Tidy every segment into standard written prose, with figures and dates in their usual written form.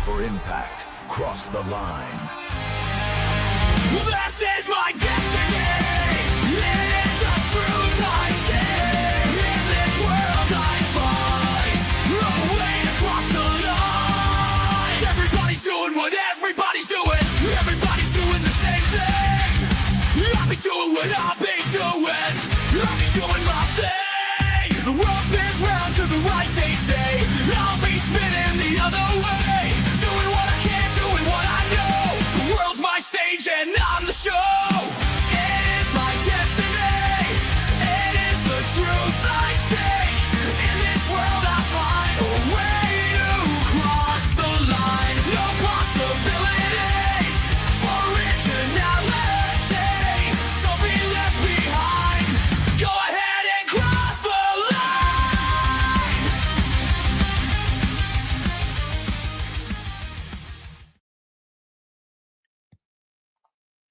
for impact. Cross the line. This is my destiny. It is the truth I see. In this world I find a way to cross the line. Everybody's doing what everybody's doing. Everybody's doing the same thing. I'll be doing what I'll be doing. I'll be doing my thing. The world spins round to the right, they say. I'll be spinning the other way. Doing what I can, doing what I know. The world's my stage and I'm the show. It is my destiny. It is the truth I seek. In this world I find a way to cross the line. No possibilities for originality. Don't be left behind. Go ahead and cross the line.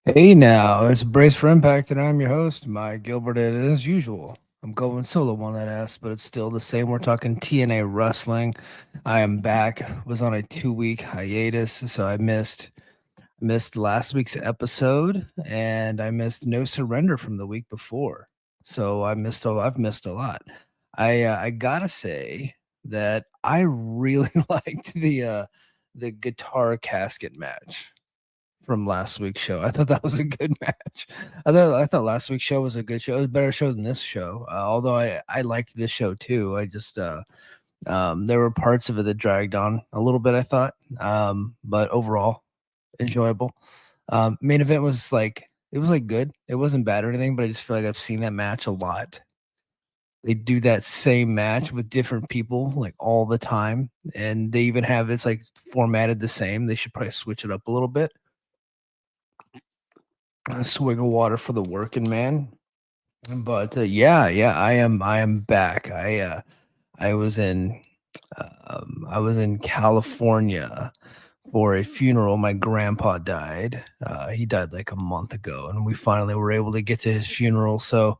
Hey now, it's Brace for Impact, and I'm your host, Mike Gilbert, and as usual, I'm going solo on that ass, but it's still the same. We're talking TNA wrestling. I am back. Was on a 2-week hiatus, so I missed last week's episode, and I missed No Surrender from the week before. So I've missed a lot. I gotta say that I really liked the guitar casket match from last week's show. I thought that was a good match. I thought last week's show was a good show. It was a better show than this show. Although I liked this show too. I just there were parts of it that dragged on a little bit, I thought. But overall, enjoyable. Main event was like good. It wasn't bad or anything, but I just feel like I've seen that match a lot. They do that same match with different people like all the time, and they even have it's like formatted the same. They should probably switch it up a little bit. A swig of water for the working man. But yeah, I am back. I was in California for a funeral. My grandpa died. He died like a month ago, and we finally were able to get to his funeral. So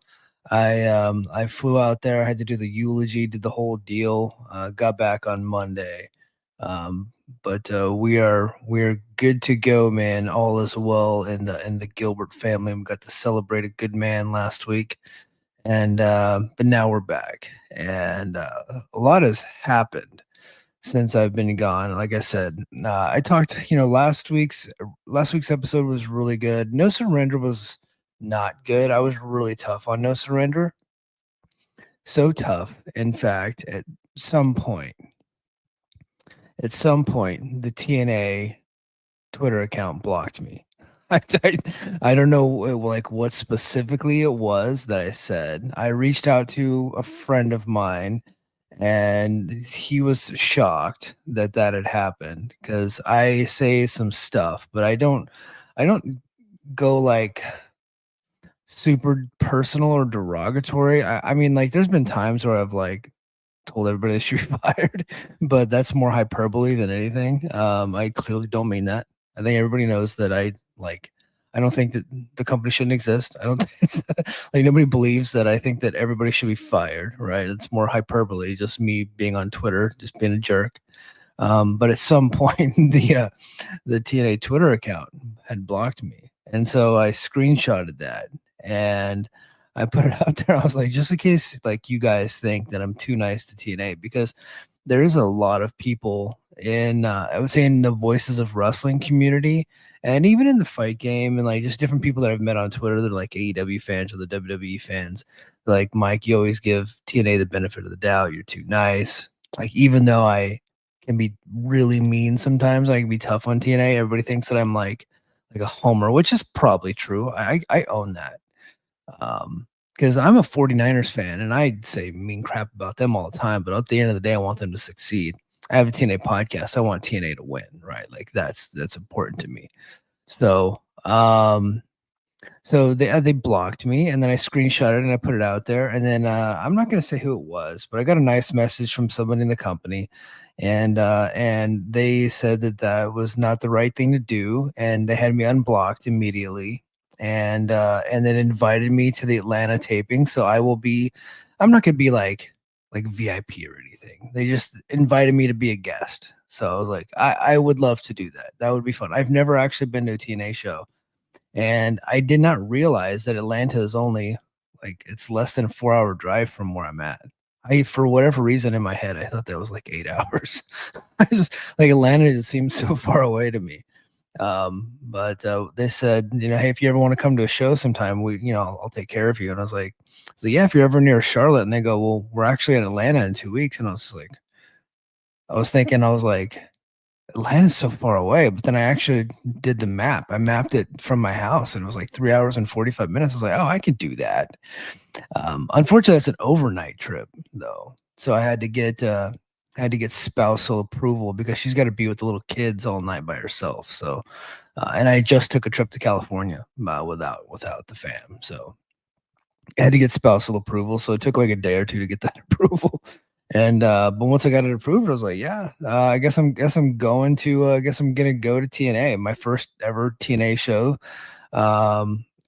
I flew out there. I had to do the eulogy, did the whole deal. Got back on Monday. But we are good to go, man. All is well in the Gilbert family. We got to celebrate a good man last week, and but now we're back, and a lot has happened since I've been gone. Like I said, I talked. Last week's episode was really good. No Surrender was not good. I was really tough on No Surrender. So tough, in fact, at some point, the TNA Twitter account blocked me. I don't know like what specifically it was that I said. I reached out to a friend of mine, and he was shocked that had happened because I say some stuff, but I don't go like super personal or derogatory. I mean, like, there's been times where I've like told everybody they should be fired, but that's more hyperbole than anything. I clearly don't mean that. I think everybody knows that I don't think that the company shouldn't exist. I don't think like nobody believes that I think that everybody should be fired, right? It's more hyperbole, just me being on Twitter, just being a jerk. But at some point, the TNA Twitter account had blocked me, and so I screenshotted that and I put it out there. I was like, just in case like you guys think that I'm too nice to TNA, because there is a lot of people in I would say in the Voices of Wrestling community, and even in the fight game, and like just different people that I've met on Twitter that are like AEW fans or the WWE fans. Like, Mike, you always give TNA the benefit of the doubt. You're too nice. Like, even though I can be really mean sometimes, I can be tough on TNA. Everybody thinks that I'm like a homer, which is probably true. I own that. Because I'm a 49ers fan, and I say mean crap about them all the time, but at the end of the day, I want them to succeed. I have a TNA podcast. I want TNA to win, right? Like, that's important to me. So they blocked me, and then I screenshot it and I put it out there, and then I'm not going to say who it was, but I got a nice message from somebody in the company, and they said that was not the right thing to do, and they had me unblocked immediately, and then invited me to the Atlanta taping. So I'm not going to be like like VIP or anything. They just invited me to be a guest. So I was like, I would love to do that. That would be fun. I've never actually been to a TNA show, and I did not realize that Atlanta is only like it's less than a 4-hour drive from where I'm at. For whatever reason in my head, I thought that was like 8 hours. I just like Atlanta just seems so far away to me. But they said, hey, if you ever want to come to a show sometime, I'll take care of you. And I was like, so yeah, if you're ever near Charlotte. And they go, well, we're actually in Atlanta in 2 weeks. And I was like, I was like, Atlanta's so far away. But then I actually did the map. I mapped it from my house, and it was like 3 hours and 45 minutes. I was like, oh, I can do that. Unfortunately, it's an overnight trip though, so I had to get spousal approval because she's got to be with the little kids all night by herself. So, and I just took a trip to California without the fam, so I had to get spousal approval. So it took like a day or two to get that approval. And but once I got it approved, I was like, yeah, I guess I'm going to guess I'm gonna go to TNA, my first ever TNA show.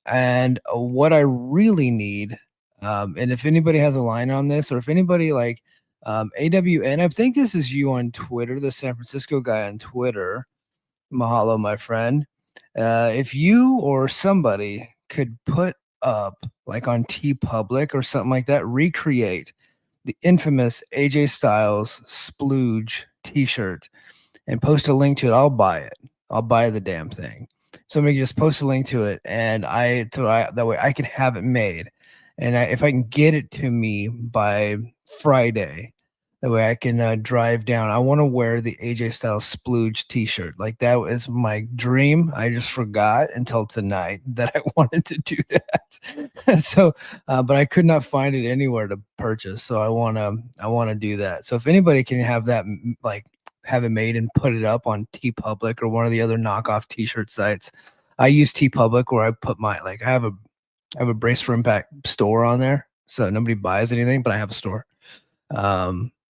And what I really need, and if anybody has a line on this, or if anybody like AWN, I think this is you on Twitter, the San Francisco guy on Twitter. Mahalo, my friend. If you or somebody could put up like on T Public or something like that, recreate the infamous AJ Styles splooge T-shirt and post a link to it, I'll buy it. I'll buy the damn thing. Somebody just post a link to it, and that way I can have it made. And if I can get it to me by Friday, that way I can drive down. I want to wear the AJ Styles splooge T-shirt. Like that was my dream. I just forgot until tonight that I wanted to do that. So, but I could not find it anywhere to purchase. So I want to do that. So if anybody can have that, like have it made and put it up on T Public or one of the other knockoff T-shirt sites. I use T Public where I put my I have a Brace for Impact store on there, so nobody buys anything, but I have a store.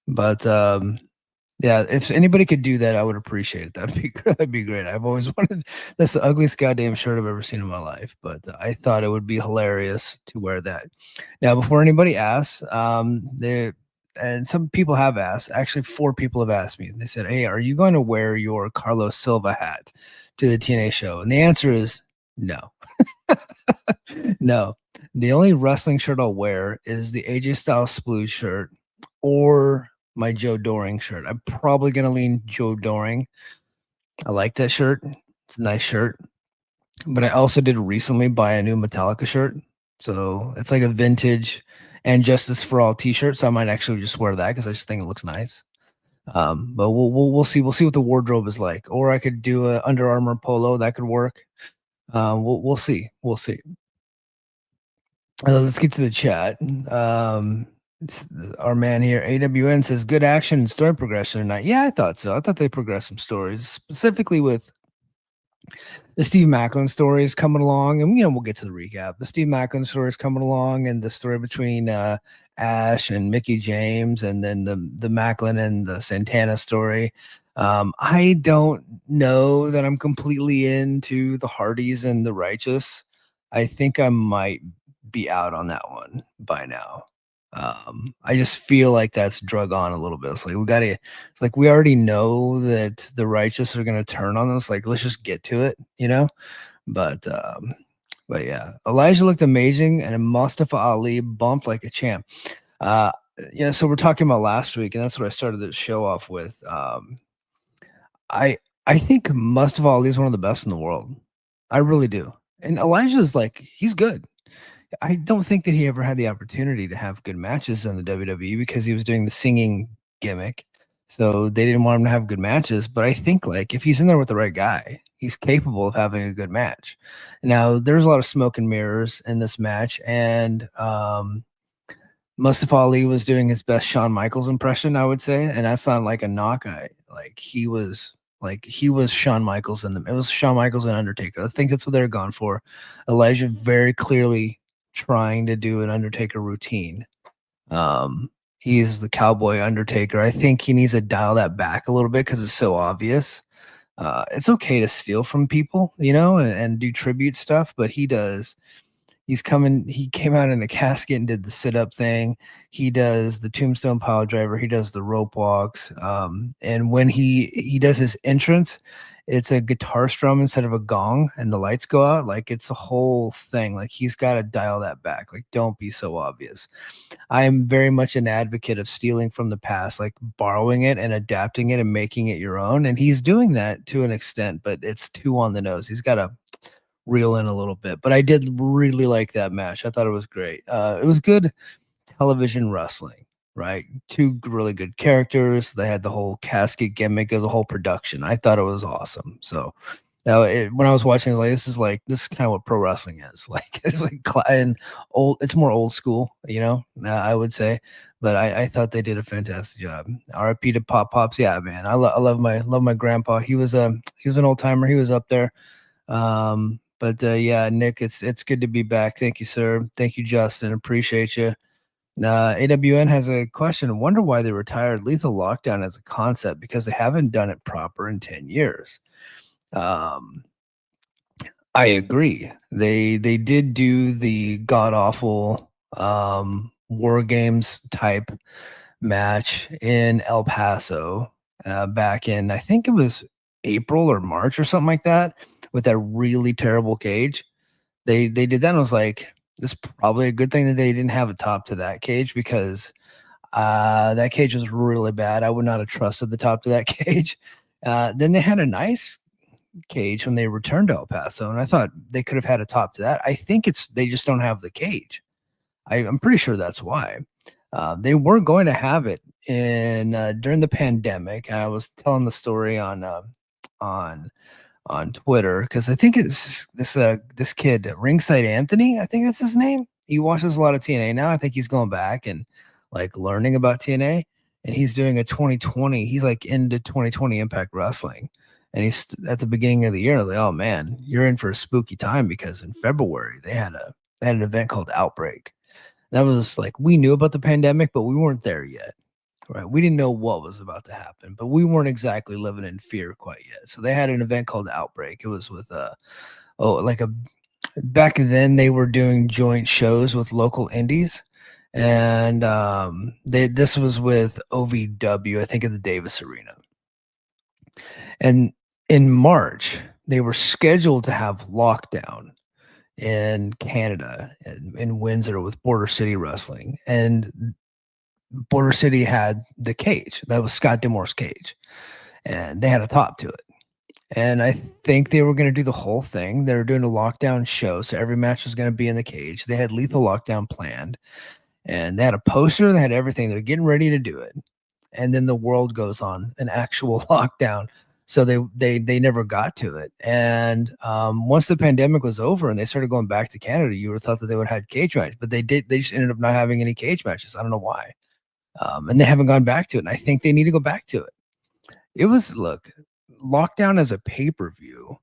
But yeah, if anybody could do that, I would appreciate it. That'd be great. I've always wanted. That's the ugliest goddamn shirt I've ever seen in my life, but I thought it would be hilarious to wear that. Now, before anybody asks, and some people have asked. Actually, 4 people have asked me. They said, "Hey, are you going to wear your Carlos Silva hat to the TNA show?" And the answer is no. No. The only wrestling shirt I'll wear is the AJ Styles Splooge shirt or my Joe Doring shirt. I'm probably going to lean Joe Doring. I like that shirt. It's a nice shirt. But I also did recently buy a new Metallica shirt. So it's like a vintage and Justice for All t-shirt. So I might actually just wear that because I just think it looks nice. But we'll see. We'll see what the wardrobe is like. Or I could do a Under Armour polo. That could work. We'll see. We'll see. Let's get to the chat. Our man here, AWN, says good action and story progression tonight. Yeah, I thought so. I thought they progressed some stories, specifically with the Steve Macklin story is coming along, and we'll get to the recap. The Steve Macklin story is coming along, and the story between Ash and Mickey James, and then the Macklin and the Santana story. I don't know that I'm completely into the Hardys and the Righteous. I think I might be out on that one by now. I just feel like that's drug on a little bit. It's like we already know that the Righteous are going to turn on us. Like, let's just get to it, But yeah, Elijah looked amazing, and Mustafa Ali bumped like a champ. So we're talking about last week, and that's what I started the show off with. I think Mustafa Ali is one of the best in the world. I really do. And Elijah's he's good. I don't think that he ever had the opportunity to have good matches in the WWE because he was doing the singing gimmick. So they didn't want him to have good matches. But I think if he's in there with the right guy, he's capable of having a good match. Now, there's a lot of smoke and mirrors in this match. And Mustafa Ali was doing his best Shawn Michaels impression, I would say. And that's not like a knock. He was Shawn Michaels it was Shawn Michaels and Undertaker. I think that's what they're going for. Elijah very clearly trying to do an Undertaker routine. He's the cowboy Undertaker. I think he needs to dial that back a little bit because it's so obvious. It's okay to steal from people, and do tribute stuff, but he does He's coming. He came out in a casket and did the sit up thing. He does the tombstone pile driver. He does the rope walks. And when he does his entrance, it's a guitar strum instead of a gong, and the lights go out. Like it's a whole thing. Like he's got to dial that back. Like don't be so obvious. I am very much an advocate of stealing from the past, like borrowing it and adapting it and making it your own. And he's doing that to an extent, but it's too on the nose. He's got to reel in a little bit. But I did really like that match. I thought it was great. It was good television wrestling, right? Two really good characters. They had the whole casket gimmick as a whole production. I thought it was awesome. So now, when I was watching, I was this is kind of what pro wrestling is. Like it's like and old. It's more old school, I would say. But I thought they did a fantastic job. RIP to Pop Pops. Yeah, man. I love my grandpa. He was an old timer. He was up there. But yeah, Nick, it's good to be back. Thank you, sir. Thank you, Justin. Appreciate you. AWN has a question. Wonder why they retired Lethal Lockdown as a concept because they haven't done it proper in 10 years. I agree. They did do the god awful war games type match in El Paso back in I think it was April or March or something like that with that really terrible cage. They did that and I was like, this is probably a good thing that they didn't have a top to that cage because that cage was really bad. I would not have trusted the top to that cage. Then they had a nice cage when they returned to El Paso, and I thought they could have had a top to that. I think they just don't have the cage. I'm pretty sure that's why. They were going to have it in during the pandemic. I was telling the story on on Twitter because I think it's this kid Ringside Anthony. I think that's his name. He watches a lot of TNA now. I think he's going back and like learning about TNA, and he's doing a 2020. He's like into 2020 Impact Wrestling, and he's at the beginning of the year. Like, oh man, you're in for a spooky time because in February they had an event called Outbreak. That was like we knew about the pandemic, but we weren't there yet. Right. We didn't know what was about to happen, but we weren't exactly living in fear quite yet. So they had an event called Outbreak. It was with back then they were doing joint shows with local indies. And this was with OVW, I think at the Davis Arena. And in March, they were scheduled to have Lockdown in Canada in Windsor with Border City Wrestling. And Border City had the cage. That was Scott D'Amore's cage. And they had a top to it. And I think they were going to do the whole thing. They were doing a lockdown show. So every match was going to be in the cage. They had Lethal Lockdown planned. And they had a poster. They had everything. They're getting ready to do it. And then the world goes on an actual lockdown. So they never got to it. And once the pandemic was over and they started going back to Canada, you would have thought that they would have had cage matches. But they just ended up not having any cage matches. I don't know why. And they haven't gone back to it. And I think they need to go back to it. It was Lockdown as a pay-per-view.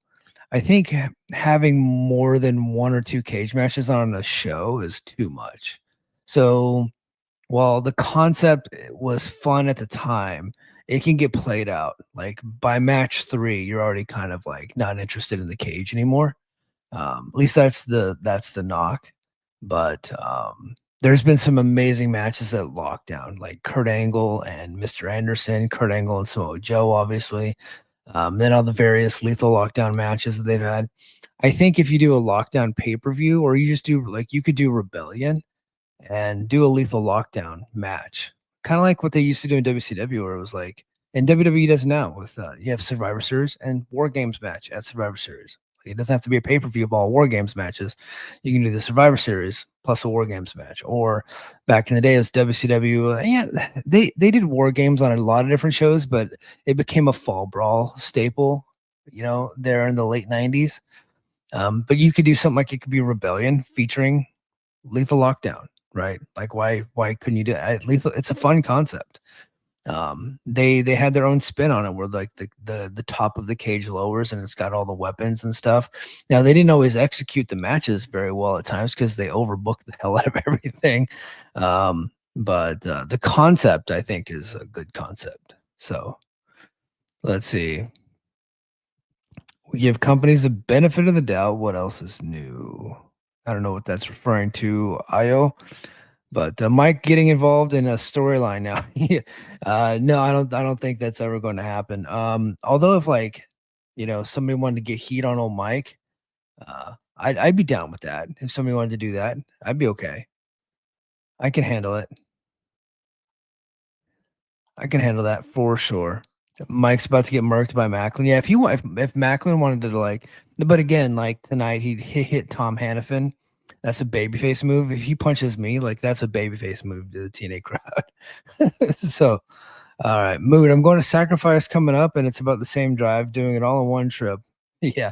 I think having more than one or two cage matches on a show is too much. So while the concept was fun at the time, it can get played out. Like by match 3, you're already kind of like not interested in the cage anymore. At least that's the knock. But there's been some amazing matches at Lockdown, like Kurt Angle and Mr. Anderson, Kurt Angle and Samoa Joe, obviously. Then all the various Lethal Lockdown matches that they've had. I think if you do a Lockdown pay-per-view, or you just do you could do Rebellion and do a Lethal Lockdown match, kind of like what they used to do in WCW, where it was like, and WWE does now with you have Survivor Series and War Games match at Survivor Series. It doesn't have to be a pay-per-view of all War Games matches. You can do the Survivor Series plus a War Games match. Or back in the day, it was WCW. Yeah, they did War Games on a lot of different shows, but it became a fall brawl staple, there in the late 90s. But you could do something like it could be Rebellion featuring Lethal Lockdown, right? Like why couldn't you do that? Lethal, it's a fun concept. They had their own spin on it where like the top of the cage lowers and it's got all the weapons and stuff. Now they didn't always execute the matches very well at times because they overbooked the hell out of everything. But the concept I think is a good concept. So let's see. We give companies the benefit of the doubt. What else is new? I don't know what that's referring to, Io. But Mike getting involved in a storyline now. Yeah. No, I don't think that's ever going to happen. Although if like, somebody wanted to get heat on old Mike, I'd be down with that. If somebody wanted to do that, I'd be okay. I can handle it. I can handle that for sure. Mike's about to get murked by Macklin. Yeah, if Macklin wanted to like, but again, like tonight he hit Tom Hannafin. That's a babyface move. If he punches me, like that's a babyface move to the TNA crowd. So, all right, mood. I'm going to Sacrifice coming up, and it's about the same drive, doing it all in one trip. Yeah,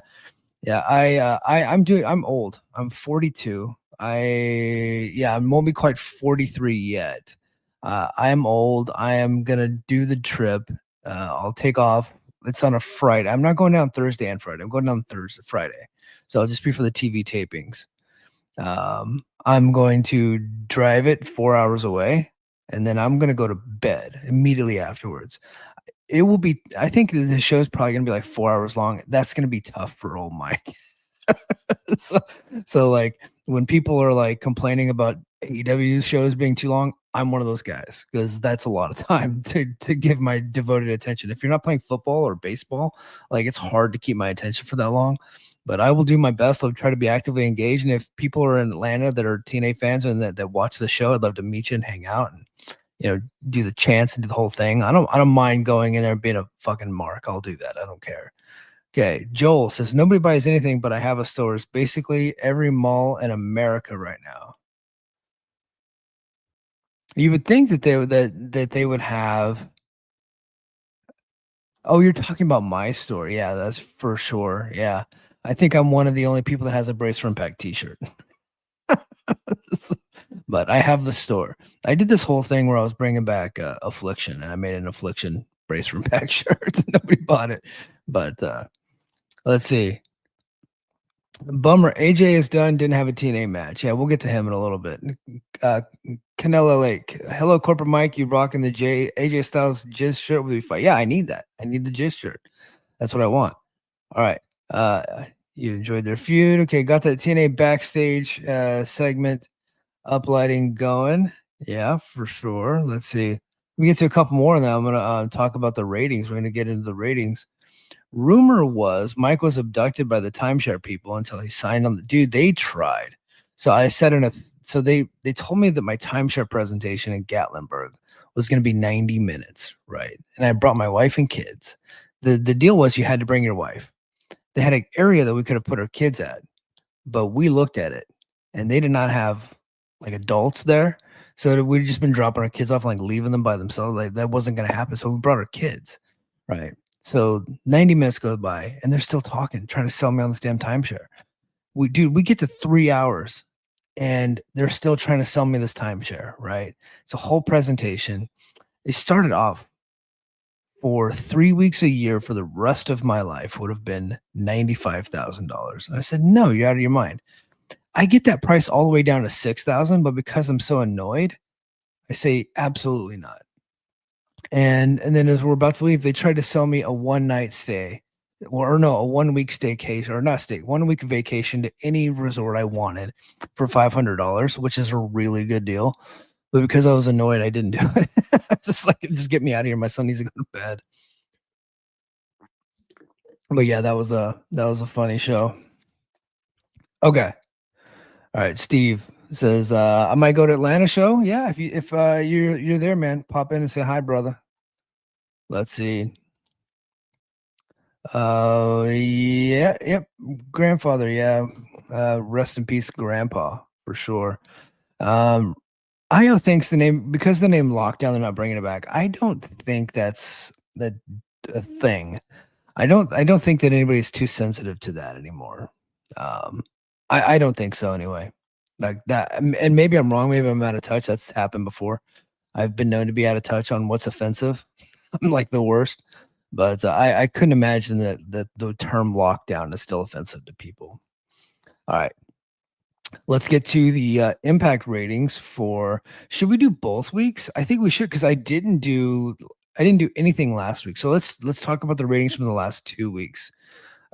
yeah. I'm old. I'm 42. I won't be quite 43 yet. I am old. I am gonna do the trip. I'll take off. It's on a Friday. I'm not going down Thursday and Friday. I'm going down Friday. So I'll just be for the TV tapings. I'm going to drive it 4 hours away, and then I'm gonna go to bed immediately afterwards. It will be. I think the show's probably gonna be like 4 hours long. That's gonna be tough for old Mike. so, so like when people are like complaining about AEW shows being too long, I'm one of those guys because that's a lot of time to give my devoted attention. If you're not playing football or baseball, like it's hard to keep my attention for that long. But I will do my best. I'll try to be actively engaged. And if people are in Atlanta that are TNA fans and that watch the show, I'd love to meet you and hang out and do the chants and do the whole thing. I don't mind going in there and being a fucking mark. I'll do that. I don't care. Okay, Joel says nobody buys anything, but I have a store. It's basically every mall in America right now. You would think that they would have. Oh, you're talking about my store. Yeah, that's for sure. Yeah, I think I'm one of the only people that has a Brace for Impact T-shirt. But I have the store. I did this whole thing where I was bringing back Affliction, and I made an Affliction Brace for Impact shirt. Nobody bought it, but let's see. Bummer. AJ is done. Didn't have a TNA match. Yeah, we'll get to him in a little bit. Canelo Lake. Hello, Corporate Mike. You rocking the AJ Styles Jizz shirt will be fine. Yeah, I need that. I need the Jizz shirt. That's what I want. All right. You enjoyed their feud. Okay, got that TNA backstage segment uplighting going. Yeah, for sure. Let's see. We get to a couple more now. I'm gonna talk about the ratings. We're gonna get into the ratings. Rumor was Mike was abducted by the timeshare people until he signed on. Dude, they tried. So I said so they told me that my timeshare presentation in Gatlinburg was going to be 90 minutes, right? And I brought my wife and kids. The deal was you had to bring your wife. They had an area that we could have put our kids at, but we looked at it and they did not have like adults there. So we'd just been dropping our kids off, like leaving them by themselves. Like that wasn't going to happen. So we brought our kids, right? So 90 minutes go by and they're still talking, trying to sell me on this damn timeshare. We get to 3 hours and they're still trying to sell me this timeshare, right? It's a whole presentation. They started off for 3 weeks a year for the rest of my life would have been $95,000. And I said, no, you're out of your mind. I get that price all the way down to 6,000, but because I'm so annoyed, I say absolutely not. And then as we're about to leave, they tried to sell me a one-night stay, or no, a 1 week staycation, or not stay, 1 week vacation to any resort I wanted for $500, which is a really good deal. But because I was annoyed, I didn't do it. Just get me out of here. My son needs to go to bed. But yeah, that was a funny show. Okay. All right, Steve says I might go to Atlanta show. Yeah, if you're there, man, pop in and say hi, brother. Let's see. Yeah, yep. Grandfather, yeah. Rest in peace, grandpa, for sure. Io thinks the name because the name Lockdown, they're not bringing it back. I don't think that's a thing. I don't think that anybody's too sensitive to that anymore. I don't think so anyway. Like that, and maybe I'm wrong. Maybe I'm out of touch. That's happened before. I've been known to be out of touch on what's offensive. I'm like the worst. But I couldn't imagine that the term lockdown is still offensive to people. All right. Let's get to the impact ratings for. Should we do both weeks? I think we should because I didn't do anything last week. So let's talk about the ratings from the last 2 weeks.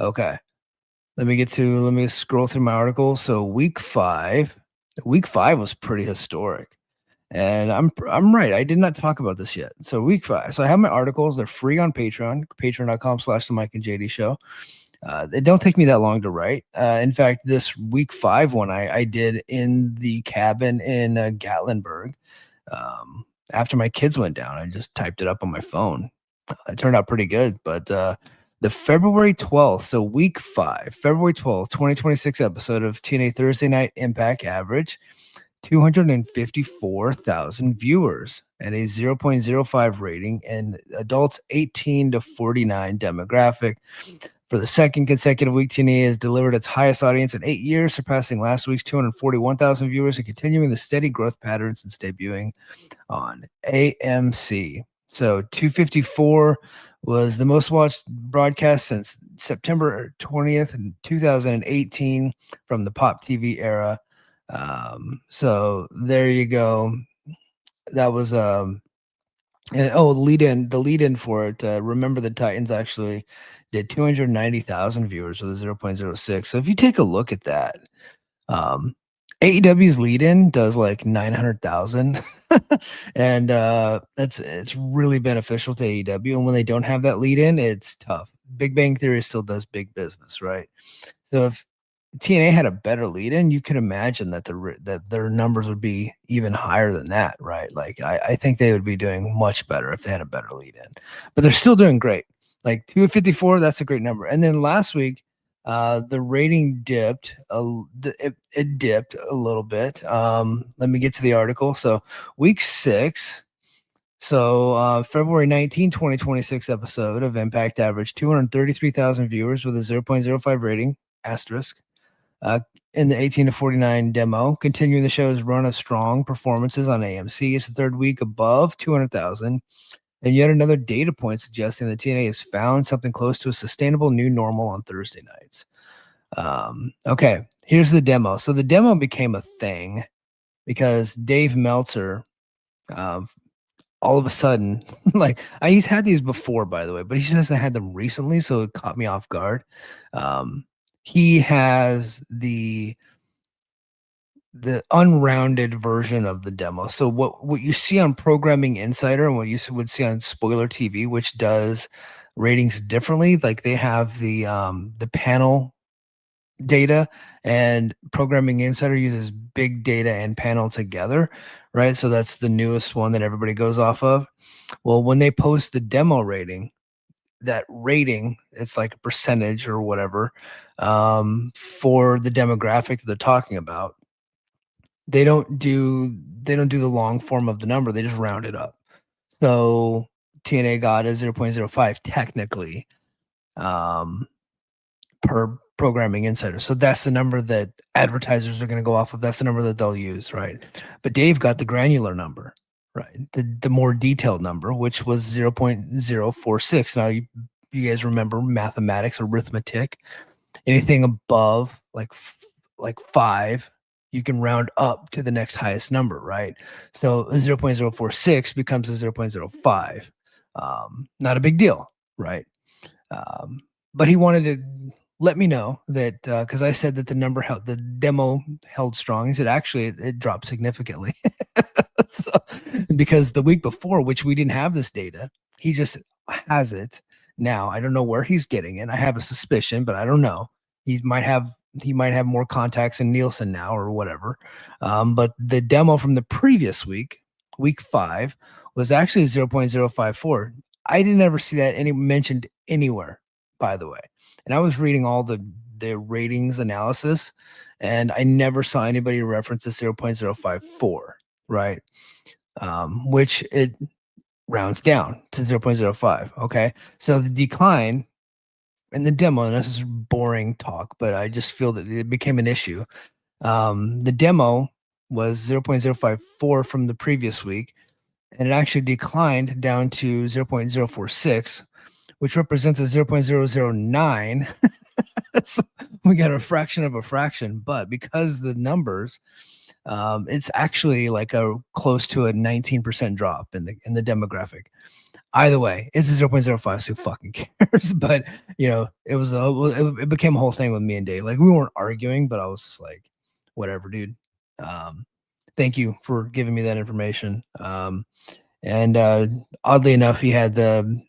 Okay. Let me scroll through my article. So week five was pretty historic. And I'm right. I did not talk about this yet. So week five. So I have my articles. They're free on Patreon, patreon.com/the Mike and JD show. It don't take me that long to write. In fact, this week five one I did in the cabin in Gatlinburg. After my kids went down, I just typed it up on my phone. It turned out pretty good. But the February 12th, so week five, February 12th, 2026 episode of TNA Thursday Night Impact average 254,000 viewers and a 0.05 rating, and adults 18 to 49 demographic. For the second consecutive week, TNA has delivered its highest audience in 8 years, surpassing last week's 241,000 viewers and continuing the steady growth pattern since debuting on AMC. So 254 was the most watched broadcast since September 20th, 2018 from the Pop TV era. So there you go. That was and the lead in for it. Remember the Titans actually did 290,000 viewers with a 0.06. So if you take a look at that, AEW's lead in does like 900,000 and it's really beneficial to AEW. And when they don't have that lead in, it's tough. Big Bang Theory still does big business, right? So if TNA had a better lead in, you could imagine that that their numbers would be even higher than that, right? Like I think they would be doing much better if they had a better lead in, but they're still doing great. Like 254, that's a great number. And then last week, the rating dipped. It dipped a little bit. Let me get to the article. So week 6. So February 19, 2026 episode of Impact averaged 233,000 viewers with a 0.05 rating, asterisk. In the 18 to 49 demo, continuing the show's run of strong performances on AMC. It's the third week above 200,000. And yet another data point suggesting that TNA has found something close to a sustainable new normal on Thursday nights. Okay, here's the demo. So the demo became a thing because Dave Meltzer, all of a sudden, like he's had these before, by the way, but he just hasn't had them recently, so it caught me off guard. He has the unrounded version of the demo. So what you see on Programming Insider and what you would see on Spoiler TV, which does ratings differently, like they have the panel data, and Programming Insider uses big data and panel together, right? So that's the newest one that everybody goes off of. Well, when they post the demo rating, that rating, it's like a percentage or whatever for the demographic that they're talking about. They don't do the long form of the number. They just round it up. So TNA got a 0.05 technically per Programming Insider. So that's the number that advertisers are going to go off of. That's the number that they'll use, right? But Dave got the granular number, right? The more detailed number, which was 0.046. Now you guys remember mathematics, arithmetic. Anything above like 5, you can round up to the next highest number, right? So 0.046 becomes a 0.05. Not a big deal, right? But he wanted to let me know that because I said that the demo held strong. He said actually it dropped significantly. So, because the week before, which we didn't have this data, he just has it now. I don't know where he's getting it. I have a suspicion, but I don't know. He might have more contacts in Nielsen now or whatever. But the demo from the previous week, week 5, was actually 0.054. I didn't ever see that mentioned anywhere, by the way. And I was reading all the ratings analysis, and I never saw anybody reference the 0.054, right? Which it rounds down to 0.05. Okay. So the decline in the demo, and this is boring talk, but I just feel that it became an issue. The demo was 0.054 from the previous week, and it actually declined down to 0.046, which represents a 0.009. So we got a fraction of a fraction, but because the numbers It's actually like a close to a 19% drop in the demographic. Either way, it's a 0.05, so who fucking cares? But it became a whole thing with me and Dave. Like we weren't arguing, but I was just like, whatever, dude. Um, thank you for giving me that information. And oddly enough, he had the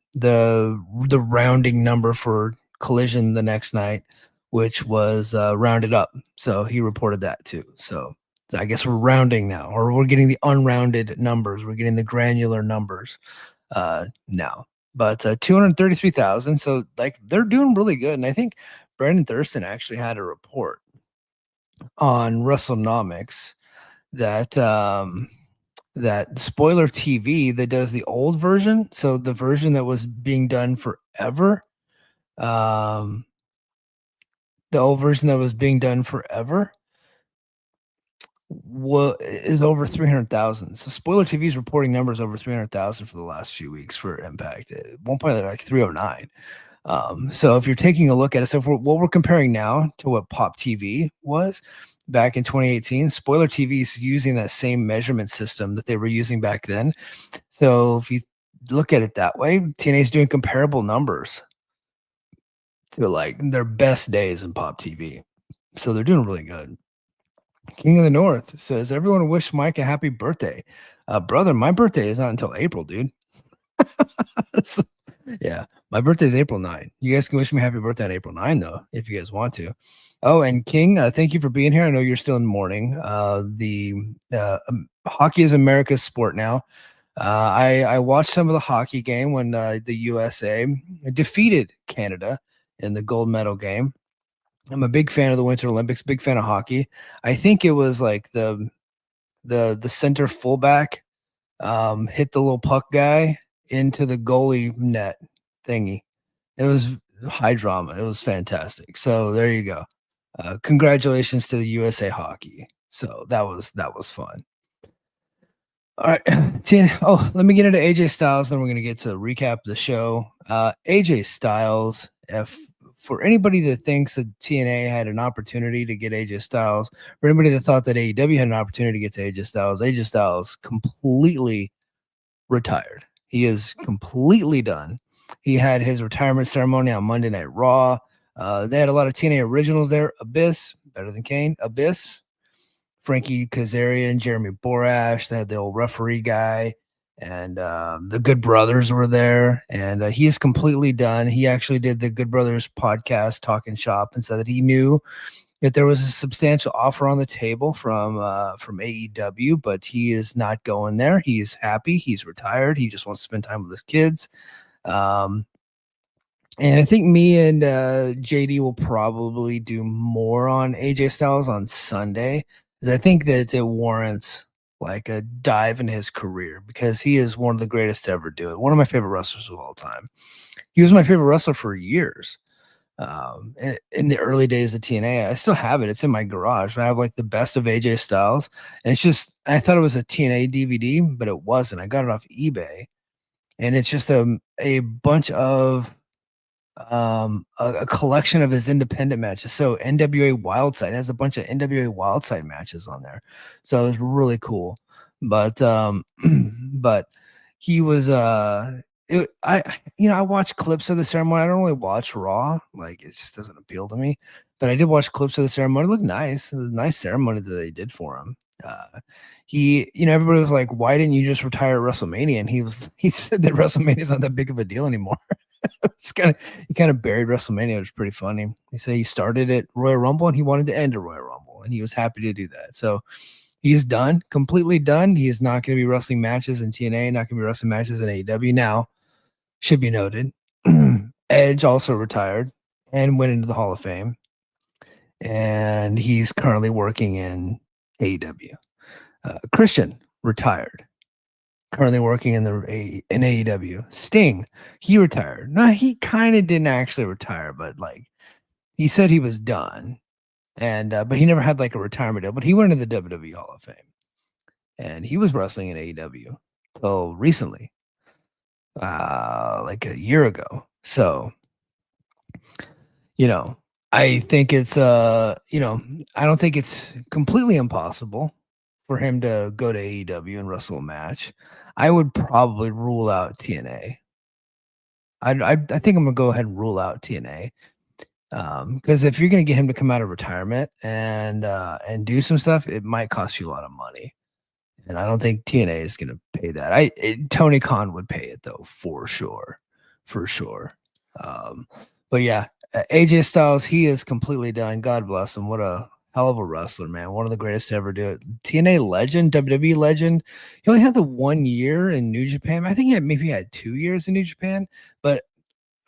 rounding number for collision the next night, which was rounded up. So he reported that too. So I guess we're rounding now, or we're getting the unrounded numbers. We're getting the granular numbers now. But 233,000. So like they're doing really good. And I think Brandon Thurston actually had a report on WrestleNomics that that Spoiler TV that does the old version, so the version that was being done forever, um, the old version that was being done forever is over 300,000. So Spoiler TV is reporting numbers over 300,000 for the last few weeks for Impact. At one point, they're like 309. So if you're taking a look at it, so what we're comparing now to what Pop TV was back in 2018, Spoiler TV is using that same measurement system that they were using back then. So if you look at it that way, TNA is doing comparable numbers to like their best days in Pop TV. So they're doing really good. King of the North says, everyone wish Mike a happy birthday. Brother, my birthday is not until April, dude. So, yeah, my birthday is April 9. You guys can wish me happy birthday on April 9, though, if you guys want to. Oh, and King, thank you for being here. I know you're still in mourning. Hockey is America's sport now. I watched some of the hockey game when the USA defeated Canada in the gold medal game. I'm a big fan of the Winter Olympics, big fan of hockey. I think it was like the center fullback hit the little puck guy into the goalie net thingy. It was high drama. It was fantastic. So there you go. Congratulations to the USA Hockey. So that was fun. All right, let me get into AJ Styles, then we're gonna get to recap the show. AJ Styles, for anybody that thinks that TNA had an opportunity to get AJ Styles, for anybody that thought that AEW had an opportunity to get to AJ Styles completely retired. He is completely done. He had his retirement ceremony on Monday Night Raw. They had a lot of TNA originals there. Abyss, better than Kane. Abyss, Frankie Kazarian, Jeremy Borash. They had the old referee guy, and the Good Brothers were there. And he is completely done. He actually did the Good Brothers podcast, Talking Shop, and said that he knew that there was a substantial offer on the table from AEW, but he is not going there. He is happy. He's retired. He just wants to spend time with his kids. And I think me and JD will probably do more on AJ Styles on Sunday, because I think that it warrants like a dive in his career, because he is one of the greatest to ever do it. One of my favorite wrestlers of all time. He was my favorite wrestler for years. In the early days of TNA, I still have it. It's in my garage. I have like the best of AJ Styles, and it's just, I thought it was a TNA DVD, but it wasn't. I got it off eBay, and it's just a bunch of a collection of his independent matches. So NWA Wildside has a bunch of NWA Wildside matches on there, so it was really cool. But but he was I watch clips of the ceremony. I don't really watch Raw, like it just doesn't appeal to me. But I did watch clips of the ceremony. It looked nice. It was a nice ceremony that they did for him. Everybody was like, "Why didn't you just retire at WrestleMania?" And he said that WrestleMania is not that big of a deal anymore. He kind of buried WrestleMania, which was pretty funny. He said he started at Royal Rumble and he wanted to end at Royal Rumble, and he was happy to do that. So he's done, completely done. He is not going to be wrestling matches in TNA, not going to be wrestling matches in AEW. Now, should be noted, Edge also retired and went into the Hall of Fame, and he's currently working in AEW. Christian retired, currently working in AEW. Sting, he retired. No, he kind of didn't actually retire, but like he said he was done, and but he never had like a retirement deal. But he went into the WWE Hall of Fame, and he was wrestling in AEW till recently, like a year ago. So, I think it's I don't think it's completely impossible for him to go to AEW and wrestle a match, I would probably rule out TNA. I think I'm gonna go ahead and rule out TNA. Because if you're gonna get him to come out of retirement and do some stuff, it might cost you a lot of money. And I don't think TNA is gonna pay that. Tony Khan would pay it though, for sure. For sure. But yeah, AJ Styles, he is completely done. God bless him. What a hell of a wrestler, man. One of the greatest to ever do it. TNA legend, WWE legend. He only had the 1 year in New Japan. I think he had 2 years in New Japan, but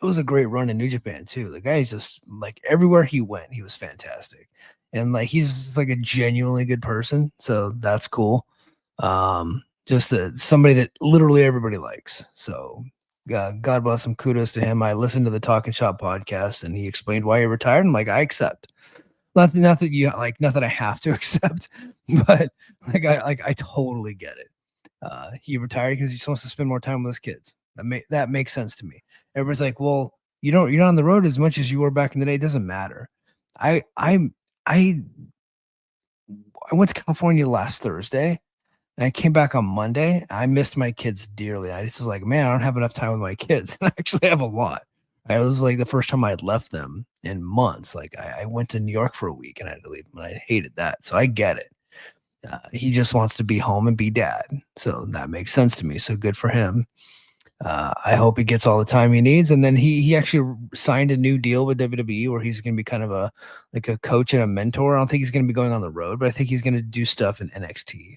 it was a great run in New Japan too. The guy is just like everywhere he went, he was fantastic. And like he's like a genuinely good person. So that's cool. Just somebody that literally everybody likes. So God bless him. Kudos to him. I listened to the Talking Shop podcast and he explained why he retired. I'm like, I accept. Not that you like, not that I have to accept, but I totally get it. He retired because he just wants to spend more time with his kids. That makes sense to me. Everybody's like, well, you're not on the road as much as you were back in the day. It doesn't matter. I went to California last Thursday and I came back on Monday. I missed my kids dearly. I just was like, man, I don't have enough time with my kids. I actually have a lot. It was like the first time I had left them in months. Like I went to New York for a week and I had to leave them, and I hated that. So I get it. He just wants to be home and be dad. So that makes sense to me. So good for him. I hope he gets all the time he needs. And then he actually signed a new deal with WWE where he's going to be kind of a coach and a mentor. I don't think he's going to be going on the road, but I think he's going to do stuff in NXT.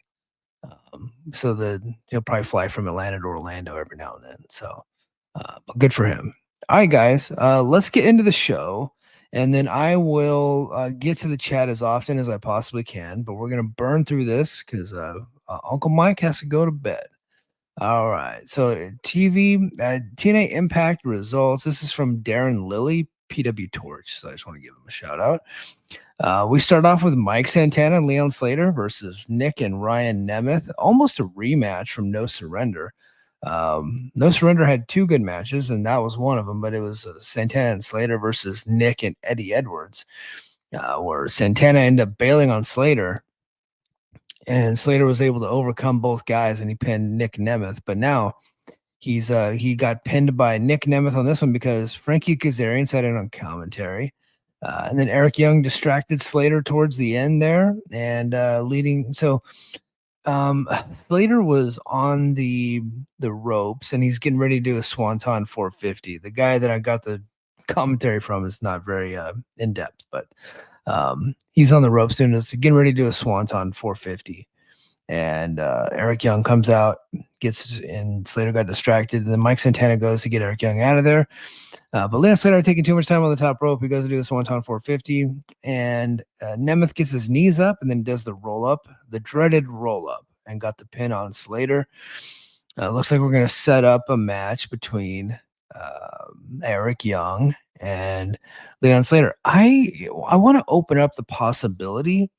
So that he'll probably fly from Atlanta to Orlando every now and then. So, but good for him. All right, guys, let's get into the show. And then I will get to the chat as often as I possibly can. But we're going to burn through this because Uncle Mike has to go to bed. All right. So TNA Impact results. This is from Darren Lilly, PW Torch. So I just want to give him a shout out. We start off with Mike Santana and Leon Slater versus Nick and Ryan Nemeth. Almost a rematch from No Surrender. No Surrender had 2 good matches, and that was one of them. But it was Santana and Slater versus Nick and Eddie Edwards, where Santana ended up bailing on Slater. And Slater was able to overcome both guys, and he pinned Nick Nemeth. But now he got pinned by Nick Nemeth on this one because Frankie Kazarian sat in on commentary, and then Eric Young distracted Slater towards the end there, and leading. So Slater was on the ropes, and he's getting ready to do a Swanton 450. The guy that I got the commentary from is not very in depth, but he's on the ropes doing this, getting ready to do a Swanton 450. And Eric Young comes out, and Slater got distracted. And then Mike Santana goes to get Eric Young out of there. But Leon Slater taking too much time on the top rope. He goes to do the Swanton 450. And Nemeth gets his knees up and then does the roll up, the dreaded roll up, and got the pin on Slater. Looks like we're going to set up a match between Eric Young and Leon Slater. I want to open up the possibility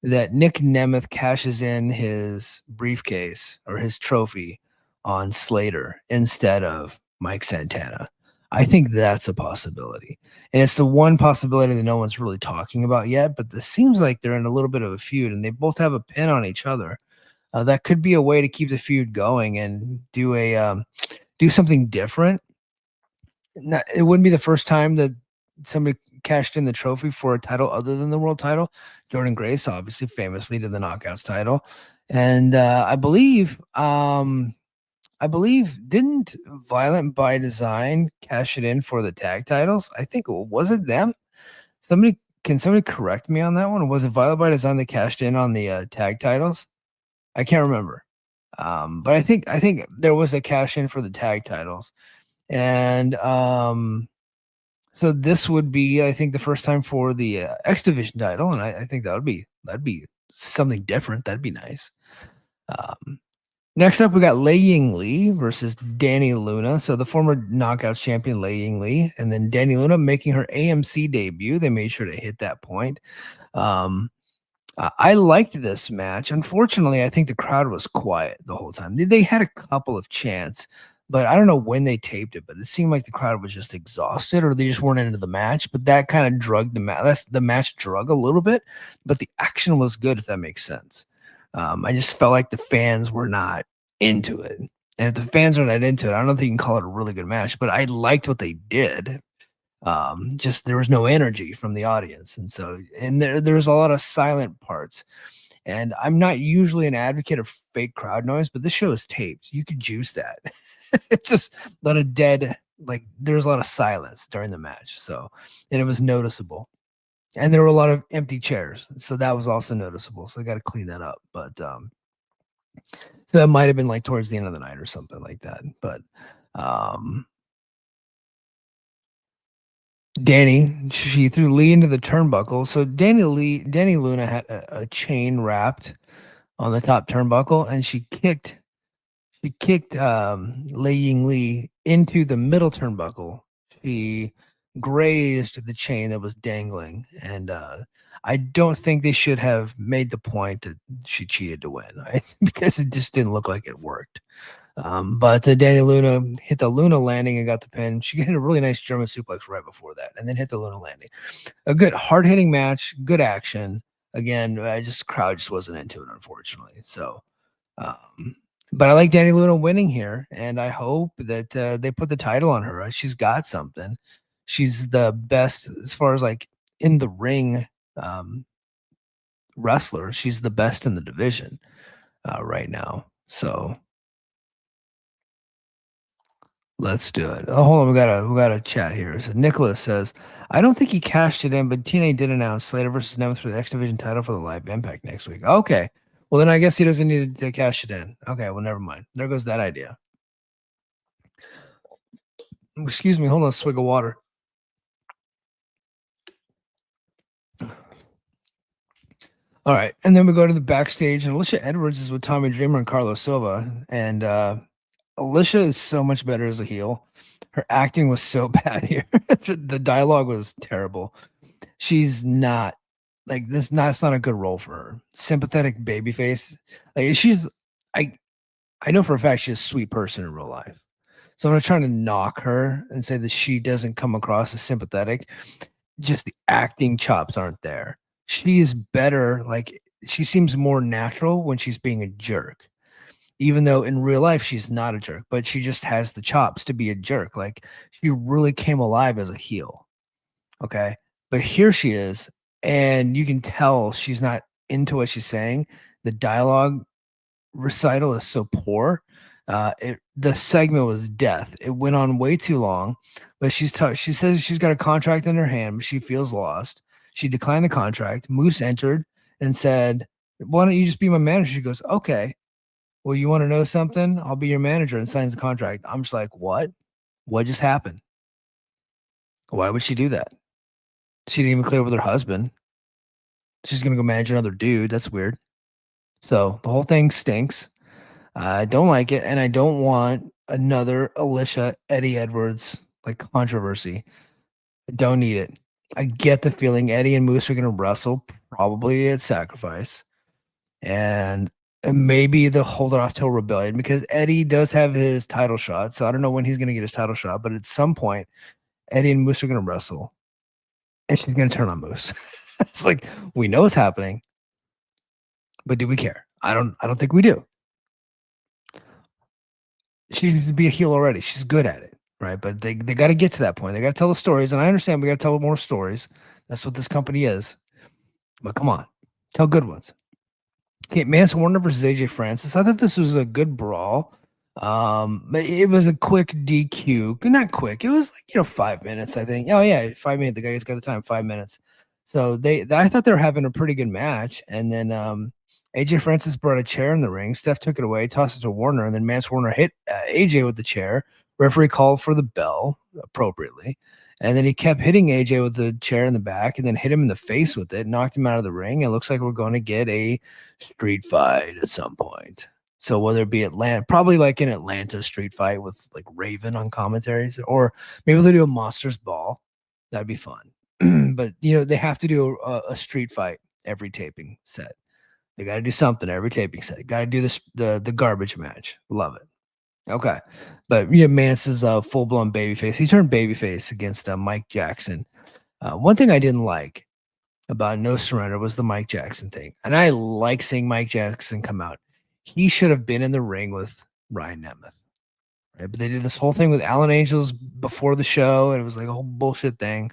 that Nick Nemeth cashes in his briefcase or his trophy on Slater instead of Mike Santana. I think that's a possibility. And it's the one possibility that no one's really talking about yet, but this seems like they're in a little bit of a feud and they both have a pin on each other. That could be a way to keep the feud going and do something different. It wouldn't be the first time that somebody cashed in the trophy for a title other than the world title. Jordan Grace, obviously, famously did the Knockouts title, and I believe didn't Violent by Design cash it in for the tag titles? I think was it them? Can somebody correct me on that one? Was it Violent by Design that cashed in on the tag titles? I can't remember, but I think there was a cash in for the tag titles, and so this would be, I think, the first time for the X Division title, and I think that'd be something different. That'd be nice. Next up, we got Lei Ying Lee versus Danny Luna. So the former Knockouts champion Lei Ying Lee, and then Danny Luna making her AMC debut. They made sure to hit that point. I liked this match. Unfortunately, I think the crowd was quiet the whole time. They had a couple of chants, but I don't know when they taped it, but it seemed like the crowd was just exhausted or they just weren't into the match. But that kind of drugged the match. The match drug a little bit, but the action was good, if that makes sense. I just felt like the fans were not into it. And if the fans are not into it, I don't think you can call it a really good match, but I liked what they did. Just there was no energy from the audience. And so, and there was a lot of silent parts. And I'm not usually an advocate of fake crowd noise, but this show is taped. You could juice that. It's just a lot of dead, like there's a lot of silence during the match. So, and it was noticeable. And there were a lot of empty chairs. So that was also noticeable. So I got to clean that up. But so that might have been like towards the end of the night or something like that. But um Danny, she threw Lee into the turnbuckle. So Danny Luna had a chain wrapped on the top turnbuckle, and she kicked Lei Ying Lee into the middle turnbuckle. She grazed the chain that was dangling, and I don't think they should have made the point that she cheated to win, right? Because it just didn't look like it worked. But Danny Luna hit the Luna landing and got the pin. She hit a really nice German suplex right before that, and then hit the Luna landing. A good hard hitting match, good action. Again, crowd just wasn't into it, unfortunately. So, um, but I like Danny Luna winning here, and I hope that they put the title on her. She's got something. She's the best as far as like in the ring wrestler. She's the best in the division right now. So let's do it. Oh, hold on. We got a chat here. So Nicholas says, I don't think he cashed it in, but TNA did announce Slater versus Nemeth for the X Division title for the live impact next week. Okay. Well, then I guess he doesn't need to cash it in. Okay, well, never mind. There goes that idea. Excuse me, hold on, a swig of water. All right, and then we go to the backstage, and Alicia Edwards is with Tommy Dreamer and Carlos Silva, and Alicia is so much better as a heel. Her acting was so bad here. The dialogue was terrible. She's not like this. It's not a good role for her. Sympathetic babyface. Like I know for a fact she's a sweet person in real life. So I'm not trying to knock her and say that she doesn't come across as sympathetic. Just the acting chops aren't there. She is better. Like she seems more natural when she's being a jerk, even though in real life she's not a jerk, but she just has the chops to be a jerk. Like she really came alive as a heel. Okay. But here she is, and you can tell she's not into what she's saying. The dialogue recital is so poor. The segment was death. It went on way too long, but she says she's got a contract in her hand, but she feels lost. She declined the contract. Moose entered and said, why don't you just be my manager? She goes, okay. Well, you want to know something? I'll be your manager, and signs the contract. I'm just like, what? What just happened? Why would she do that? She didn't even clear with her husband. She's going to go manage another dude. That's weird. So the whole thing stinks. I don't like it, and I don't want another Alicia Eddie Edwards like controversy. I don't need it. I get the feeling Eddie and Moose are going to wrestle probably at Sacrifice, and maybe they'll hold it off till Rebellion because Eddie does have his title shot. So I don't know when he's going to get his title shot, but at some point, Eddie and Moose are going to wrestle, and she's going to turn on Moose. It's like we know it's happening, but do we care? I don't think we do. She needs to be a heel already. She's good at it, right? But they got to get to that point. They got to tell the stories, and I understand we got to tell more stories. That's what this company is. But come on, tell good ones. Okay, Mance Warner versus AJ Francis. I thought this was a good brawl. It was a quick DQ. Not quick. It was like 5 minutes, I think. Oh yeah, 5 minutes. The guy's got the time. 5 minutes. So I thought they were having a pretty good match, and then AJ Francis brought a chair in the ring. Steph took it away, tossed it to Warner, and then Mance Warner hit AJ with the chair. Referee called for the bell appropriately. And then he kept hitting AJ with the chair in the back and then hit him in the face with it, knocked him out of the ring. It looks like we're going to get a street fight at some point. So whether it be Atlanta, probably like an Atlanta street fight with like Raven on commentaries, or maybe they'll do a Monsters Ball. That'd be fun. But, they have to do a street fight every taping set. They got to do something every taping set. Got to do this the garbage match. Love it. Okay, but Mance is a full blown babyface. He turned babyface against Mike Jackson. One thing I didn't like about no surrender was the Mike Jackson thing. And I like seeing Mike Jackson come out. He should have been in the ring with Ryan Nemeth. Right? But they did this whole thing with Alan Angels before the show, and it was like a whole bullshit thing.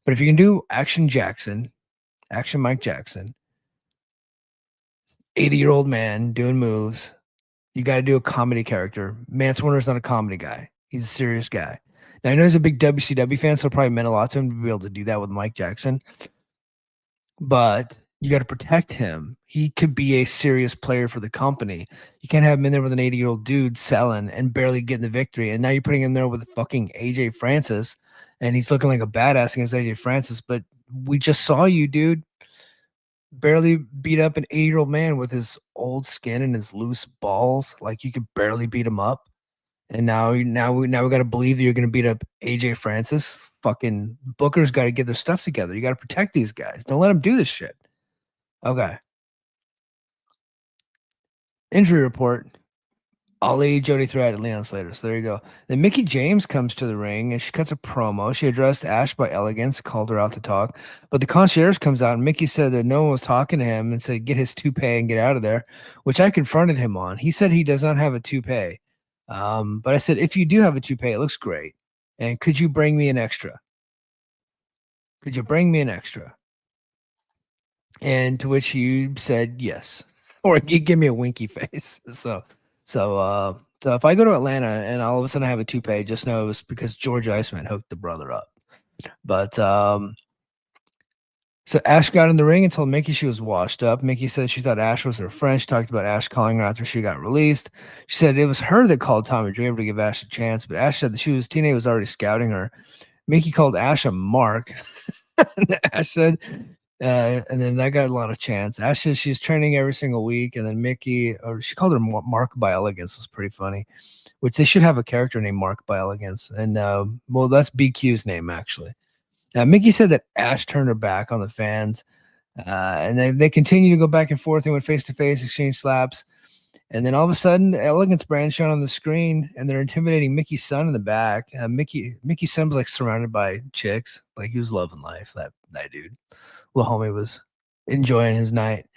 But if you can do Action Jackson, Action Mike Jackson, 80-year-old man doing moves, you got to do a comedy character. Mance Warner's not a comedy guy. He's a serious guy. Now, I know he's a big WCW fan, so it probably meant a lot to him to be able to do that with Mike Jackson. But you got to protect him. He could be a serious player for the company. You can't have him in there with an 80-year-old dude selling and barely getting the victory. And now you're putting him there with fucking AJ Francis, and he's looking like a badass against AJ Francis. But we just saw you, dude, barely beat up an 80-year-old man with his old skin and his loose balls. Like you could barely beat him up. And now we got to believe that you're going to beat up AJ Francis. Fucking Booker's got to get their stuff together. You got to protect these guys. Don't let them do this shit. Okay. Injury report. Ali, Jody Threat, and Leon Slater. So there you go. Then Mickey James comes to the ring and she cuts a promo. She addressed Ash by elegance, called her out to talk. But the concierge comes out and Mickey said that no one was talking to him and said, get his toupee and get out of there, which I confronted him on. He said he does not have a toupee. But I said, if you do have a toupee, it looks great. And could you bring me an extra? Could you bring me an extra? And to which you said yes. Or you give me a winky face. So if I go to Atlanta and all of a sudden I have a toupee, just know it was because George Iceman hooked the brother up. But so Ash got in the ring and told Mickey she was washed up. Mickey said she thought Ash was her friend. She talked about Ash calling her after she got released. She said it was her that called Tommy Draper to give Ash a chance, but Ash said that TNA was already scouting her. Mickey called Ash a mark. And Ash said, and then that got a lot of chance. Ash says she's training every single week, and then Mickey, or she called her Mark by Elegance. It's pretty funny, which they should have a character named Mark by Elegance. And well, that's BQ's name actually. Now, Mickey said that Ash turned her back on the fans, and they continue to go back and forth. They went face to face, exchange slaps, and then all of a sudden, the Elegance brand shone on the screen, and they're intimidating Mickey's son in the back. Mickey's son was like surrounded by chicks, like he was loving life. That dude, little homie, was enjoying his night.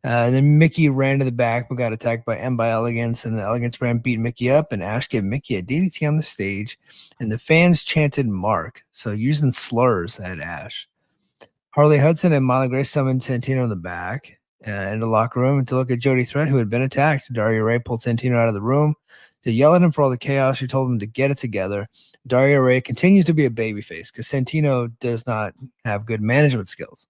Then Mickey ran to the back, but got attacked by M by Elegance, and the Elegance brand beat Mickey up, and Ash gave Mickey a DDT on the stage, and the fans chanted Mark, so using slurs at Ash. Harley Hudson and Molly Grace summoned Santino in the back in the locker room to look at Jody Threat, who had been attacked. Daria Ray pulled Santino out of the room to yell at him for all the chaos. She told him to get it together. Daria Ray continues to be a babyface because Santino does not have good management skills.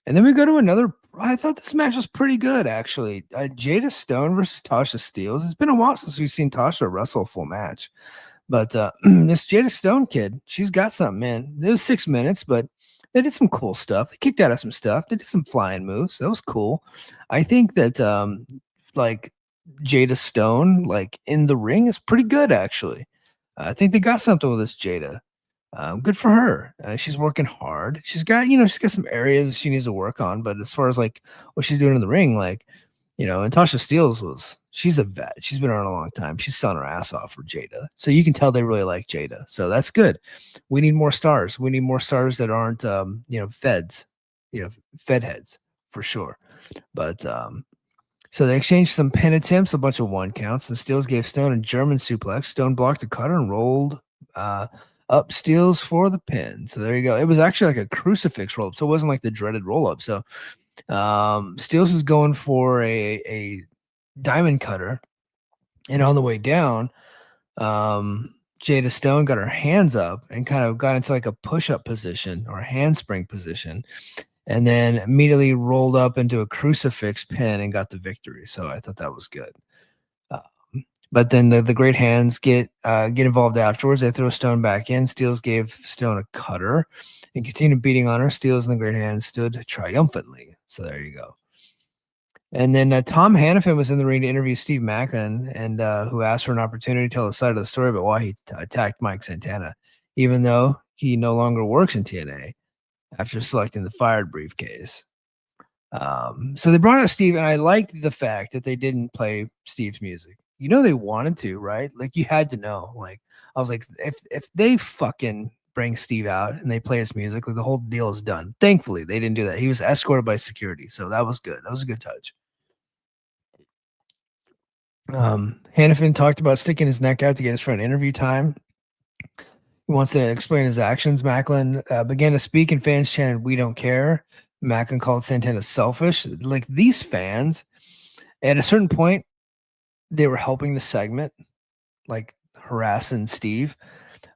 And then we go to another. I thought this match was pretty good, actually. Jada Stone versus Tasha Steelz. It's been a while since we've seen Tasha wrestle a full match. But this Jada Stone kid, she's got something, man. It was 6 minutes, but they did some cool stuff. They kicked out of some stuff. They did some flying moves. That was cool. I think that like Jada Stone, like in the ring, is pretty good, actually. I think they got something with this Jada. Good for her. She's working hard. She's got some areas she needs to work on, but as far as like what she's doing in the ring, like, and Tasha Steelz she's a vet. She's been around a long time. She's selling her ass off for Jada. So you can tell they really like Jada. So that's good. We need more stars. We need more stars that aren't, feds, fed heads for sure. But, so they exchanged some pin attempts, a bunch of 1 counts, and Steelz gave Stone a German suplex. Stone blocked a cutter and rolled, up Steelz for the pin. So there you go. It was actually like a crucifix roll up. So it wasn't like the dreaded roll up. So Steelz is going for a diamond cutter. And on the way down, Jada Stone got her hands up and kind of got into like a push-up position or handspring position. And then immediately rolled up into a crucifix pin and got the victory. So I thought that was good. But then the great hands get involved afterwards. They throw Stone back in. Steelz gave Stone a cutter and continued beating on her. Steelz and the great hands stood triumphantly. So there you go. And then Tom Hannafin was in the ring to interview Steve Macklin, and who asked for an opportunity to tell his side of the story about why he attacked Mike Santana, even though he no longer works in TNA after selecting the fired briefcase. So they brought out Steve, and I liked the fact that they didn't play Steve's music. They wanted to, right? Like you had to know. Like I was like, if they fucking bring Steve out and they play his music. Like the whole deal is done. Thankfully, they didn't do that. He was escorted by security, so that was good. That was a good touch. Hannafin talked about sticking his neck out to get his friend interview time. He wants to explain his actions. Macklin began to speak, and fans chanted, "We don't care." Macklin called Santana selfish. Like these fans, at a certain point, they were helping the segment, like harassing Steve.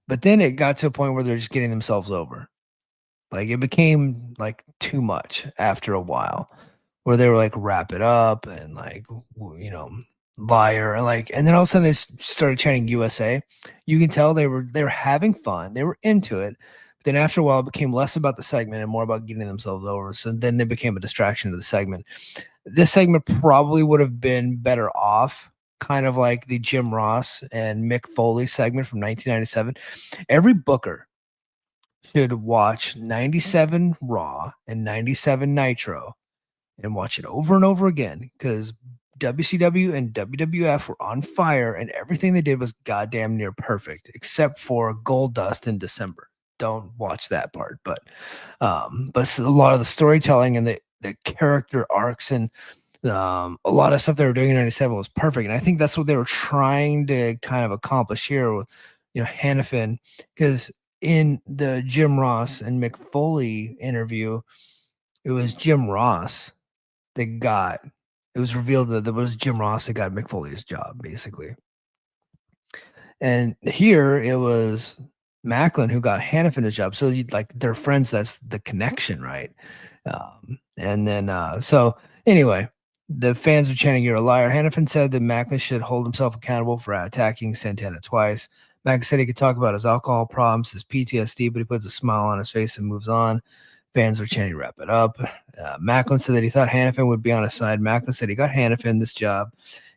But then it got to a point where they're just getting themselves over. Like it became like too much after a while, where they were like, "Wrap it up," and like, liar, and like, and then all of a sudden they started chanting USA. You can tell they were having fun, they were into it. But then after a while, it became less about the segment and more about getting themselves over. So then they became a distraction to the segment. This segment probably would have been better off, kind of like the Jim Ross and Mick Foley segment from 1997. Every booker should watch 97 Raw and 97 Nitro and watch it over and over again, because WCW and WWF were on fire and everything they did was goddamn near perfect, except for Gold Dust in December. Don't watch that part, but a lot of the storytelling and the character arcs and a lot of stuff they were doing in 97 was perfect. And I think that's what they were trying to kind of accomplish here with, Hannafin, because in the Jim Ross and Mick Foley interview, it was Jim Ross that it was revealed that it was Jim Ross that got Mick Foley's job, basically. And here it was Macklin who got Hannafin his job. So like they're friends. That's the connection, right? And then so anyway, the fans were chanting, "You're a liar." Hannafin said that Macklin should hold himself accountable for attacking Santana twice. Macklin said he could talk about his alcohol problems, his PTSD, but he puts a smile on his face and moves on. Fans were chanting, "Wrap it up." Macklin said that he thought Hannafin would be on his side. Macklin said he got Hannafin this job.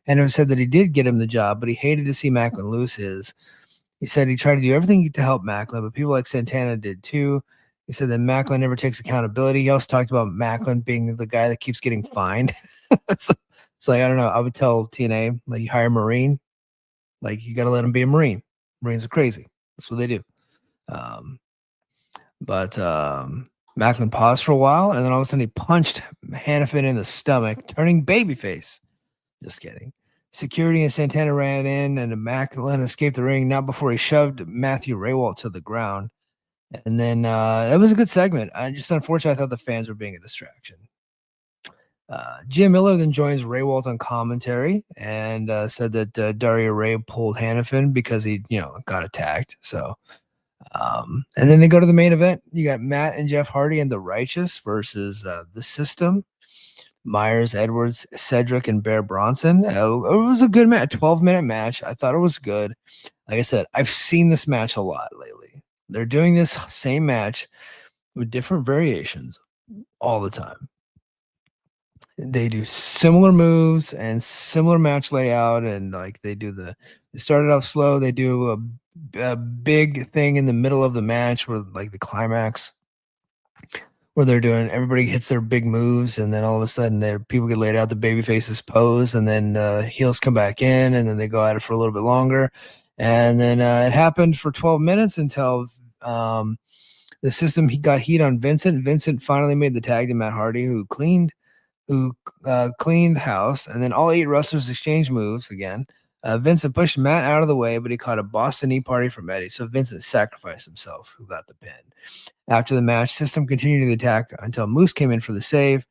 Hannafin said that he did get him the job, but he hated to see Macklin lose his. He said he tried to do everything to help Macklin, but people like Santana did too. He said that Macklin never takes accountability. He also talked about Macklin being the guy that keeps getting fined. So it's like, I don't know. I would tell TNA, like, you hire a Marine, like, you got to let him be a Marine. Marines are crazy. That's what they do. But Macklin paused for a while, and then all of a sudden he punched Hannafin in the stomach, turning babyface. Just kidding. Security and Santana ran in, and Macklin escaped the ring, not before he shoved Matthew Raywalt to the ground. And then it was a good segment. Unfortunately, I thought the fans were being a distraction. Jim Miller then joins Raywalt on commentary and said that Dario Ray pulled Hannafin because he, got attacked. So, and then they go to the main event. You got Matt and Jeff Hardy and the Righteous versus the System. Myers, Edwards, Cedric, and Bear Bronson. It was a good match, 12-minute match. I thought it was good. Like I said, I've seen this match a lot lately. They're doing this same match with different variations all the time. They do similar moves and similar match layout, and like they started off slow. They do a big thing in the middle of the match where like the climax, where they're doing, everybody hits their big moves, and then all of a sudden people get laid out, the baby faces pose, and then heels come back in, and then they go at it for a little bit longer. And then it happened for 12 minutes until the System, he got heat on Vincent. Vincent finally made the tag to Matt Hardy, who cleaned house, and then all 8 wrestlers exchanged moves again. Vincent pushed Matt out of the way, but he caught a Boston knee party from Eddie, so Vincent sacrificed himself, who got the pin. After the match, System continued the attack until Moose came in for the save,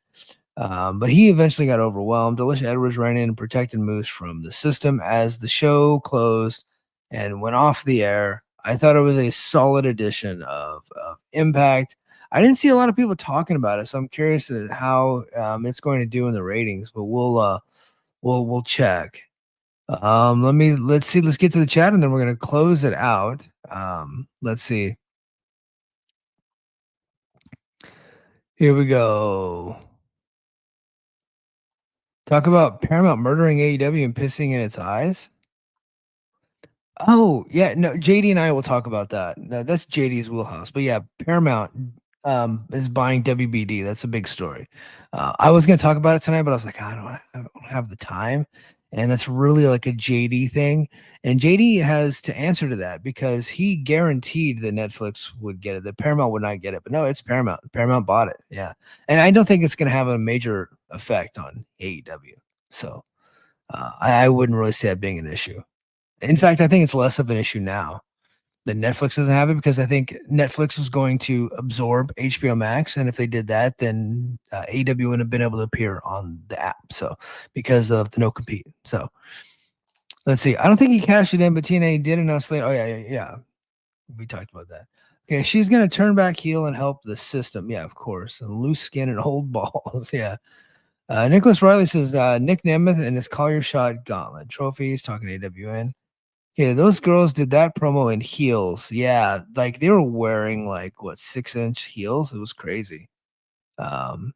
but he eventually got overwhelmed. Alicia Edwards ran in and protected Moose from the System as the show closed and went off the air. I thought it was a solid edition of Impact. I didn't see a lot of people talking about it, so I'm curious at how it's going to do in the ratings, but we'll check. Let's see. Let's get to the chat, and then we're going to close it out. Let's see. Here we go. Talk about Paramount murdering AEW and pissing in its eyes. Oh, yeah. No, JD and I will talk about that. No, that's JD's wheelhouse. But yeah, Paramount is buying WBD. That's a big story. I was going to talk about it tonight, but I was like, I don't have the time. And that's really like a JD thing. And JD has to answer to that because he guaranteed that Netflix would get it, that Paramount would not get it. But no, it's Paramount. Paramount bought it. Yeah. And I don't think it's going to have a major effect on AEW. So I wouldn't really see that being an issue. In fact, I think it's less of an issue now that Netflix doesn't have it because I think Netflix was going to absorb HBO Max, and if they did that, then AEW wouldn't have been able to appear on the app. So because of the no compete. So let's see. I don't think he cashed it in, but TNA did announce later. Oh yeah. We talked about that. Okay, she's gonna turn back heel and help the system. Yeah, of course. And loose skin and old balls. Yeah. Nicholas Riley says Nick Nemeth and his Collier Shot Gauntlet trophies. Talking to AWN. Yeah, those girls did that promo in heels. Yeah, like they were wearing like what 6-inch heels. It was crazy. Um,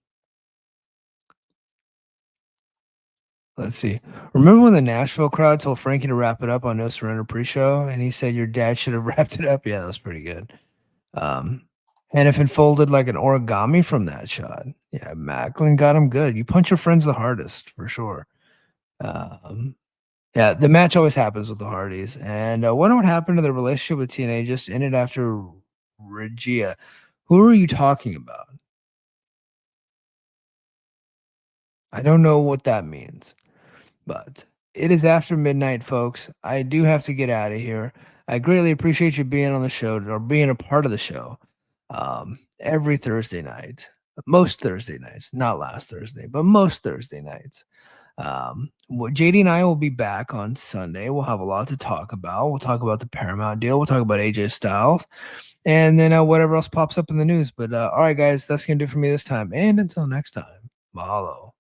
let's see. Remember when the Nashville crowd told Frankie to wrap it up on No Surrender pre-show, and he said your dad should have wrapped it up? Yeah, that was pretty good. And if it folded like an origami from that shot. Yeah, Macklin got him good. You punch your friends the hardest for sure. Um, Yeah, the match always happens with the Hardys. And what happened to the relationship with TNA just ended after Regia. Who are you talking about? I don't know what that means, but it is after midnight, folks. I do have to get out of here. I greatly appreciate you being on the show or being a part of the show every Thursday night. Most Thursday nights, not last Thursday, but most Thursday nights. JD and I will be back on Sunday. We'll have a lot to talk about. We'll talk about the Paramount deal. We'll talk about AJ Styles, and then whatever else pops up in the news. But all right, guys, that's gonna do it for me this time. And until next time, mahalo.